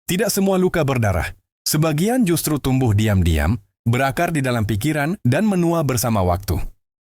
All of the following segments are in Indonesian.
Tidak semua luka berdarah. Sebagian justru tumbuh diam-diam, berakar di dalam pikiran, dan menua bersama waktu.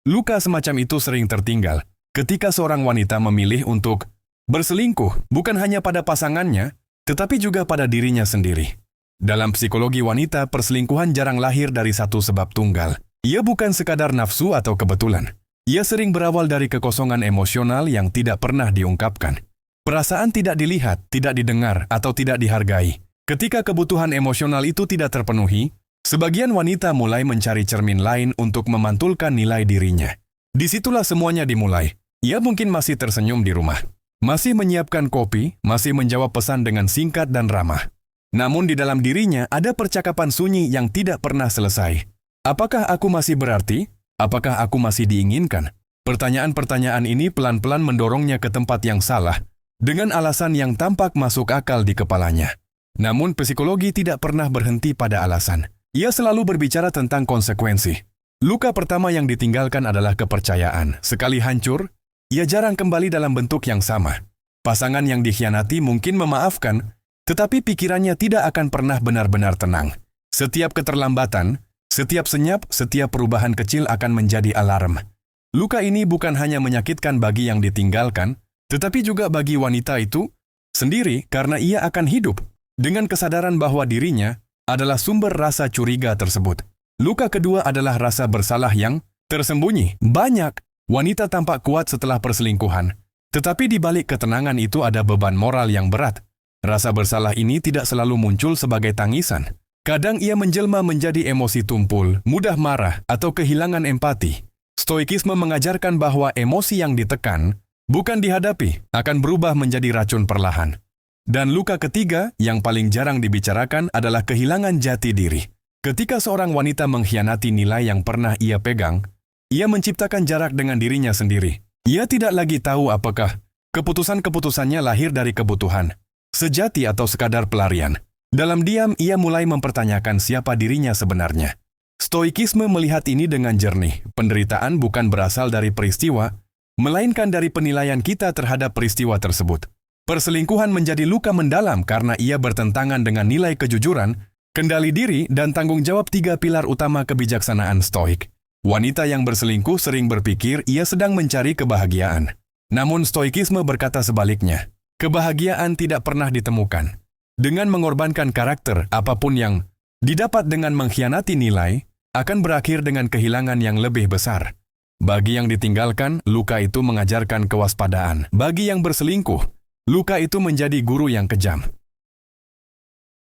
Luka semacam itu sering tertinggal ketika seorang wanita memilih untuk berselingkuh bukan hanya pada pasangannya, tetapi juga pada dirinya sendiri. Dalam psikologi wanita, perselingkuhan jarang lahir dari satu sebab tunggal. Ia bukan sekadar nafsu atau kebetulan. Ia sering berawal dari kekosongan emosional yang tidak pernah diungkapkan. Perasaan tidak dilihat, tidak didengar, atau tidak dihargai. Ketika kebutuhan emosional itu tidak terpenuhi, sebagian wanita mulai mencari cermin lain untuk memantulkan nilai dirinya. Disitulah semuanya dimulai. Ia mungkin masih tersenyum di rumah, masih menyiapkan kopi, masih menjawab pesan dengan singkat dan ramah. Namun di dalam dirinya ada percakapan sunyi yang tidak pernah selesai. Apakah aku masih berarti? Apakah aku masih diinginkan? Pertanyaan-pertanyaan ini pelan-pelan mendorongnya ke tempat yang salah, dengan alasan yang tampak masuk akal di kepalanya. Namun psikologi tidak pernah berhenti pada alasan. Ia selalu berbicara tentang konsekuensi. Luka pertama yang ditinggalkan adalah kepercayaan. Sekali hancur, ia jarang kembali dalam bentuk yang sama. Pasangan yang dikhianati mungkin memaafkan, tetapi pikirannya tidak akan pernah benar-benar tenang. Setiap keterlambatan, setiap senyap, setiap perubahan kecil akan menjadi alarm. Luka ini bukan hanya menyakitkan bagi yang ditinggalkan, tetapi juga bagi wanita itu sendiri karena ia akan hidup dengan kesadaran bahwa dirinya adalah sumber rasa curiga tersebut. Luka kedua adalah rasa bersalah yang tersembunyi. Banyak wanita tampak kuat setelah perselingkuhan, tetapi di balik ketenangan itu ada beban moral yang berat. Rasa bersalah ini tidak selalu muncul sebagai tangisan. Kadang ia menjelma menjadi emosi tumpul, mudah marah, atau kehilangan empati. Stoikisme mengajarkan bahwa emosi yang ditekan, bukan dihadapi, akan berubah menjadi racun perlahan. Dan luka ketiga yang paling jarang dibicarakan adalah kehilangan jati diri. Ketika seorang wanita mengkhianati nilai yang pernah ia pegang, ia menciptakan jarak dengan dirinya sendiri. Ia tidak lagi tahu apakah keputusan-keputusannya lahir dari kebutuhan sejati atau sekadar pelarian. Dalam diam, ia mulai mempertanyakan siapa dirinya sebenarnya. Stoikisme melihat ini dengan jernih. Penderitaan bukan berasal dari peristiwa, melainkan dari penilaian kita terhadap peristiwa tersebut. Perselingkuhan menjadi luka mendalam karena ia bertentangan dengan nilai kejujuran, kendali diri, dan tanggung jawab tiga pilar utama kebijaksanaan Stoik. Wanita yang berselingkuh sering berpikir ia sedang mencari kebahagiaan. Namun Stoikisme berkata sebaliknya. Kebahagiaan tidak pernah ditemukan. Dengan mengorbankan karakter, apapun yang didapat dengan mengkhianati nilai, akan berakhir dengan kehilangan yang lebih besar. Bagi yang ditinggalkan, luka itu mengajarkan kewaspadaan. Bagi yang berselingkuh, luka itu menjadi guru yang kejam.